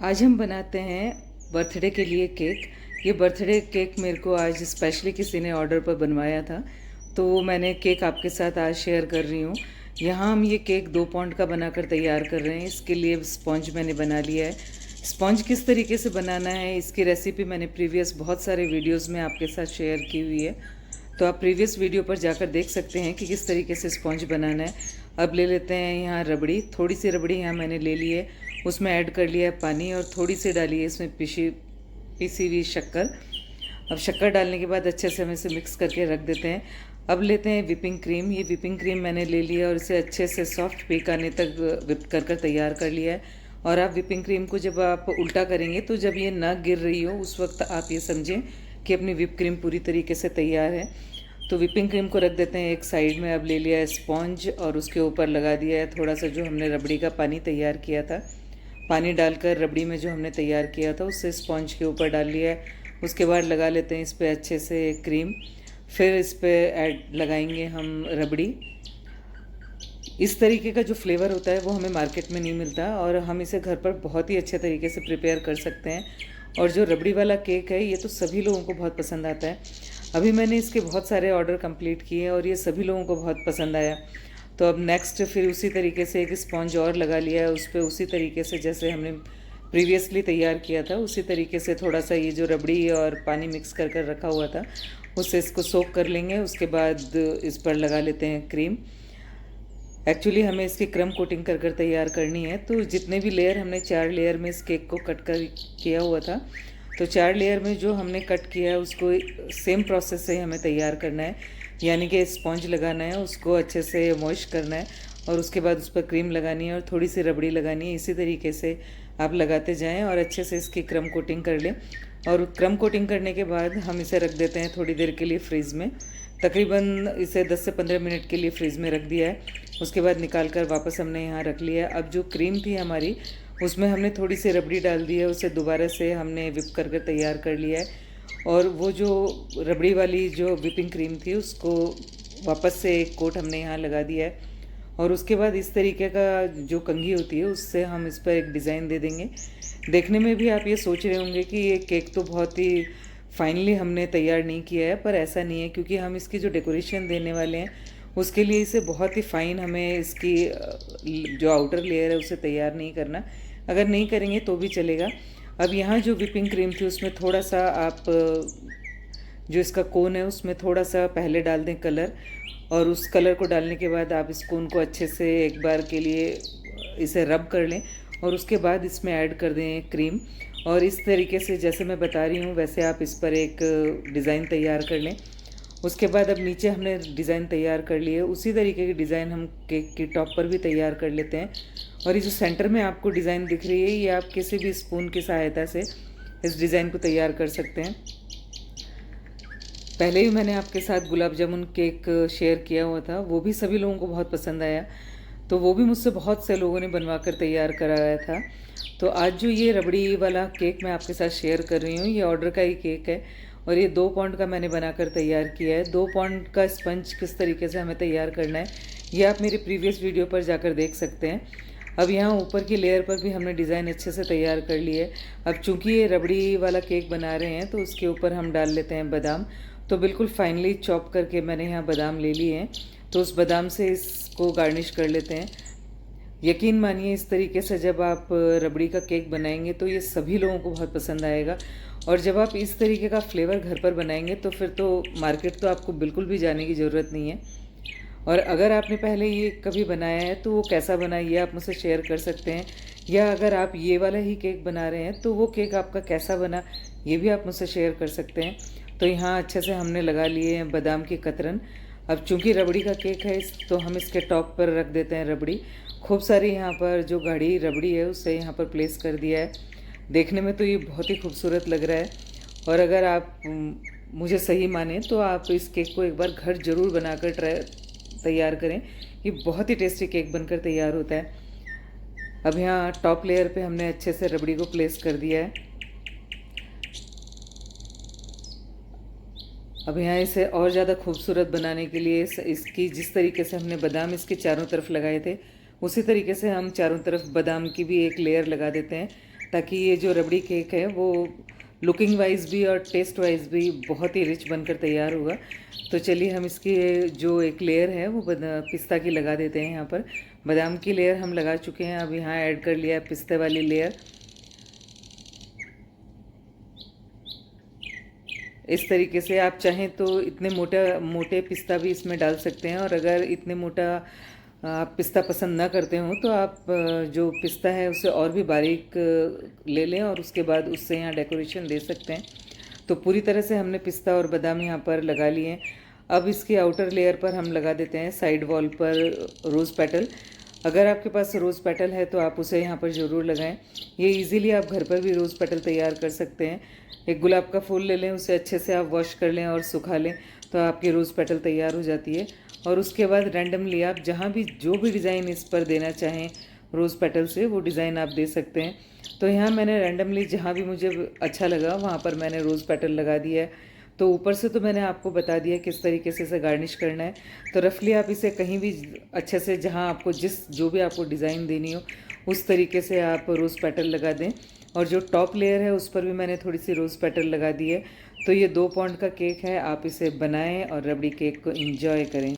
आज हम बनाते हैं बर्थडे के लिए केक। ये बर्थडे केक मेरे को आज स्पेशली किसी ने ऑर्डर पर बनवाया था, तो वो मैंने केक आपके साथ आज शेयर कर रही हूँ। यहाँ हम ये केक 2 पाउंड का बनाकर तैयार कर रहे हैं। इसके लिए स्पॉन्ज मैंने बना लिया है। स्पॉन्ज किस तरीके से बनाना है इसकी रेसिपी मैंने प्रीवियस बहुत सारे वीडियोज़ में आपके साथ शेयर की हुई है, तो आप प्रीवियस वीडियो पर जाकर देख सकते हैं कि किस तरीके से स्पॉन्ज बनाना है। अब ले लेते हैं यहाँ रबड़ी। थोड़ी सी रबड़ी यहाँ मैंने ले ली है, उसमें ऐड कर लिया है पानी और थोड़ी सी डाली है इसमें पीसी हुई शक्कर। अब शक्कर डालने के बाद अच्छे से हम इसे मिक्स करके रख देते हैं। अब लेते हैं विपिंग क्रीम। ये विपिंग क्रीम मैंने ले लिया और इसे अच्छे से सॉफ्ट पीक आने तक विप कर तैयार कर लिया है। और आप विपिंग क्रीम को जब आप उल्टा करेंगे तो जब ये ना गिर रही हो उस वक्त आप ये समझें कि अपनी विप क्रीम पूरी तरीके से तैयार है। तो विपिंग क्रीम को रख देते हैं एक साइड में। अब ले लिया है स्पॉन्ज और उसके ऊपर लगा दिया है थोड़ा सा जो हमने रबड़ी का पानी तैयार किया था। पानी डालकर रबड़ी में जो हमने तैयार किया था उससे स्पॉन्ज के ऊपर डाल लिया है। उसके बाद लगा लेते हैं इस पर अच्छे से क्रीम। फिर इस पर ऐड लगाएंगे हम रबड़ी। इस तरीके का जो फ्लेवर होता है वो हमें मार्केट में नहीं मिलता और हम इसे घर पर बहुत ही अच्छे तरीके से प्रिपेयर कर सकते हैं। और जो रबड़ी वाला केक है ये तो सभी लोगों को बहुत पसंद आता है। अभी मैंने इसके बहुत सारे ऑर्डर कंप्लीट किए और ये सभी लोगों को बहुत पसंद आया। तो अब नेक्स्ट फिर उसी तरीके से एक स्पॉन्ज और लगा लिया है उस पर, उसी तरीके से जैसे हमने प्रीवियसली तैयार किया था उसी तरीके से थोड़ा सा ये जो रबड़ी और पानी मिक्स कर कर रखा हुआ था उससे इसको सोक कर लेंगे। उसके बाद इस पर लगा लेते हैं क्रीम। एक्चुअली हमें इसकी क्रम कोटिंग कर कर तैयार करनी है, तो जितने भी लेयर हमने 4 लेयर में इस केक को कट कर किया हुआ था, तो 4 लेयर में जो हमने कट किया है उसको सेम प्रोसेस से हमें तैयार करना है। यानी कि स्पॉन्ज लगाना है, उसको अच्छे से वॉश करना है और उसके बाद उस पर क्रीम लगानी है और थोड़ी सी रबड़ी लगानी है। इसी तरीके से आप लगाते जाएं और अच्छे से इसकी क्रम कोटिंग कर लें। और क्रम कोटिंग करने के बाद हम इसे रख देते हैं थोड़ी देर के लिए फ्रीज़ में। तकरीबन इसे 10 से 15 मिनट के लिए फ्रीज़ में रख दिया है। उसके बाद निकाल कर वापस हमने यहाँ रख लिया है। अब जो क्रीम थी हमारी उसमें हमने थोड़ी सी रबड़ी डाल दी है, उसे दोबारा से हमने विप कर तैयार कर लिया है। और वो जो रबड़ी वाली जो विपिंग क्रीम थी उसको वापस से एक कोट हमने यहाँ लगा दिया है। और उसके बाद इस तरीके का जो कंघी होती है उससे हम इस पर एक डिज़ाइन दे देंगे। देखने में भी आप ये सोच रहे होंगे कि ये केक तो बहुत ही फाइनली हमने तैयार नहीं किया है, पर ऐसा नहीं है, क्योंकि हम इसकी जो डेकोरेशन देने वाले हैं उसके लिए इसे बहुत ही फाइन हमें इसकी जो आउटर लेयर है उसे तैयार नहीं करना। अगर नहीं करेंगे तो भी चलेगा। अब यहाँ जो विपिंग क्रीम थी उसमें थोड़ा सा आप जो इसका कोन है उसमें थोड़ा सा पहले डाल दें कलर, और उस कलर को डालने के बाद आप इस कोन को अच्छे से एक बार के लिए इसे रब कर लें और उसके बाद इसमें ऐड कर दें क्रीम। और इस तरीके से जैसे मैं बता रही हूँ वैसे आप इस पर एक डिज़ाइन तैयार कर लें। उसके बाद अब नीचे हमने डिज़ाइन तैयार कर लिए, उसी तरीके की डिज़ाइन हम केक की टॉप पर भी तैयार कर लेते हैं। और ये जो सेंटर में आपको डिज़ाइन दिख रही है ये आप किसी भी स्पून की सहायता से इस डिज़ाइन को तैयार कर सकते हैं। पहले ही मैंने आपके साथ गुलाब जामुन केक शेयर किया हुआ था, वो भी सभी लोगों को बहुत पसंद आया, तो वो भी मुझसे बहुत से लोगों ने बनवा कर तैयार कराया था। तो आज जो ये रबड़ी वाला केक मैं आपके साथ शेयर कर रही हूँ ये ऑर्डर का ही केक है और ये 2 पाउंड का मैंने बनाकर तैयार किया है। 2 पाउंड का स्पंज किस तरीके से हमें तैयार करना है ये आप मेरे प्रीवियस वीडियो पर जाकर देख सकते हैं। अब यहाँ ऊपर की लेयर पर भी हमने डिज़ाइन अच्छे से तैयार कर ली है। अब चूंकि ये रबड़ी वाला केक बना रहे हैं तो उसके ऊपर हम डाल लेते हैं बादाम। तो बिल्कुल फाइनली चॉप करके मैंने यहाँ बादाम ले लिए हैं, तो उस बादाम से इसको गार्निश कर लेते हैं। यकीन मानिए इस तरीके से जब आप रबड़ी का केक बनाएंगे तो ये सभी लोगों को बहुत पसंद आएगा। और जब आप इस तरीके का फ्लेवर घर पर बनाएंगे तो फिर तो मार्केट तो आपको बिल्कुल भी जाने की ज़रूरत नहीं है। और अगर आपने पहले ये कभी बनाया है तो वो कैसा बना ये आप मुझसे शेयर कर सकते हैं, या अगर आप ये वाला ही केक बना रहे हैं तो वो केक आपका कैसा बना ये भी आप मुझसे शेयर कर सकते हैं। तो यहाँ अच्छे से हमने लगा लिए हैं बादाम की कतरन। अब चूंकि रबड़ी का केक है तो हम इसके टॉप पर रख देते हैं रबड़ी। खूब सारी यहाँ पर जो गाढ़ी रबड़ी है उससे यहाँ पर प्लेस कर दिया है। देखने में तो ये बहुत ही खूबसूरत लग रहा है। और अगर आप मुझे सही माने तो आप इस केक को एक बार घर ज़रूर बनाकर तैयार करें। ये बहुत ही टेस्टी केक बनकर तैयार होता है। अब यहाँ टॉप लेयर पे हमने अच्छे से रबड़ी को प्लेस कर दिया है। अब यहाँ इसे और ज़्यादा खूबसूरत बनाने के लिए इसकी जिस तरीके से हमने बादाम इसके चारों तरफ लगाए थे उसी तरीके से हम चारों तरफ बादाम की भी एक लेयर लगा देते हैं, ताकि ये जो रबड़ी केक है वो लुकिंग वाइज भी और टेस्ट वाइज भी बहुत ही रिच बनकर तैयार होगा। तो चलिए हम इसकी जो एक लेयर है वो पिस्ता की लगा देते हैं। यहाँ पर बादाम की लेयर हम लगा चुके हैं, अब यहाँ ऐड कर लिया है पिस्ते वाली लेयर। इस तरीके से आप चाहें तो इतने मोटे पिस्ता भी इसमें डाल सकते हैं, और अगर इतने मोटा आप पिस्ता पसंद ना करते हो तो आप जो पिस्ता है उसे और भी बारीक ले लें और उसके बाद उससे यहाँ डेकोरेशन दे सकते हैं। तो पूरी तरह से हमने पिस्ता और बादाम यहाँ पर लगा लिए हैं। अब इसकी आउटर लेयर पर हम लगा देते हैं साइड वॉल पर रोज़ पेटल। अगर आपके पास रोज़ पेटल है तो आप उसे यहाँ पर ज़रूर लगाएं। ये इजीली आप घर पर भी रोज़ पेटल तैयार कर सकते हैं। एक गुलाब का फूल ले लें, उसे अच्छे से आप वॉश कर लें और सुखा लें तो आपकी रोज़ पेटल तैयार हो जाती है। और उसके बाद रैंडमली आप जहाँ भी जो भी डिज़ाइन इस पर देना चाहें रोज़ पेटल से, वो डिज़ाइन आप दे सकते हैं। तो यहाँ मैंने रैंडमली जहाँ भी मुझे अच्छा लगा वहाँ पर मैंने रोज़ पेटल लगा दिया है। तो ऊपर से तो मैंने आपको बता दिया किस तरीके से इसे गार्निश करना है। तो रफली आप इसे कहीं भी अच्छे से जहाँ आपको जो भी आपको डिज़ाइन देनी हो उस तरीके से आप रोज़ पेटल लगा दें। और जो टॉप लेयर है उस पर भी मैंने थोड़ी सी रोज़ पेटल लगा दी है। तो ये 2 पाउंड का केक है, आप इसे बनाएं और रबड़ी केक को एंजॉय करें।